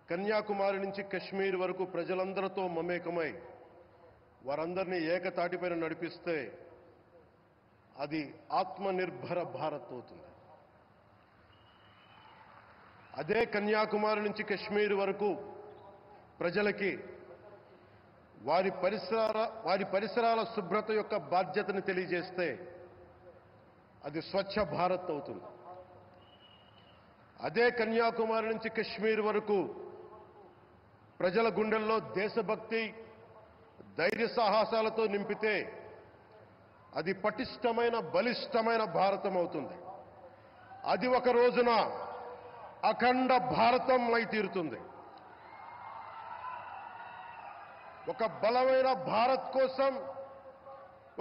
కన్యాకుమారి నుంచి కశ్మీర్ వరకు ప్రజలందరితో మమేకమై వారందరినీ ఏకతాటిపైన నడిపిస్తే అది ఆత్మనిర్భర భారత్ అవుతుంది. అదే కన్యాకుమారి నుంచి కశ్మీర్ వరకు ప్రజలకి వారి పరిసరాల శుభ్రత యొక్క బాధ్యతను తెలియజేస్తే అది స్వచ్ఛ భారత్ అవుతుంది. అదే కన్యాకుమారి నుంచి కశ్మీర్ వరకు ప్రజల గుండెల్లో దేశభక్తి, ధైర్య సాహసాలతో నింపితే అది పటిష్టమైన, బలిష్టమైన భారతం అవుతుంది. అది ఒక రోజున అఖండ భారతం అయి తీరుతుంది. ఒక బలమైన భారత్ కోసం,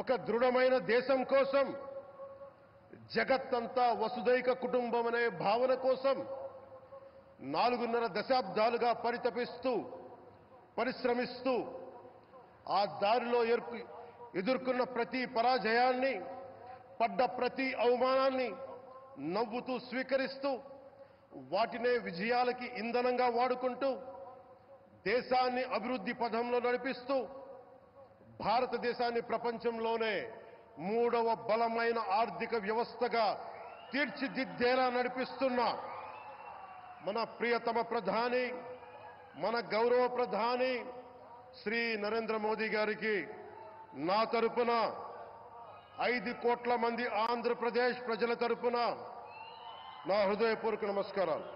ఒక దృఢమైన దేశం కోసం, జగత్తంతా వసుదైక కుటుంబం అనే భావన కోసం 4.5 దశాబ్దాలుగా పరితపిస్తూ, పరిశ్రమిస్తూ ఆ దారిలో ఎదుర్కొన్న ప్రతి పరాజయాన్ని, పడ్డ ప్రతి అవమానాన్ని నవ్వుతూ స్వీకరిస్తూ, వాటినే విజయాలకి ఇంధనంగా వాడుకుంటూ, దేశాన్ని అభివృద్ధి పథంలో నడిపిస్తూ, భారతదేశాన్ని ప్రపంచంలోనే 3వ బలమైన ఆర్థిక వ్యవస్థగా తీర్చిదిద్దేలా నడిపిస్తున్న మన ప్రియతమ ప్రధాని, మన గౌరవ ప్రధాని శ్రీ నరేంద్ర మోదీ గారికి నా తరపున 5 కోట్ల మంది ఆంధ్రప్రదేశ్ ప్రజల తరపున నా హృదయపూర్వక నమస్కారాలు.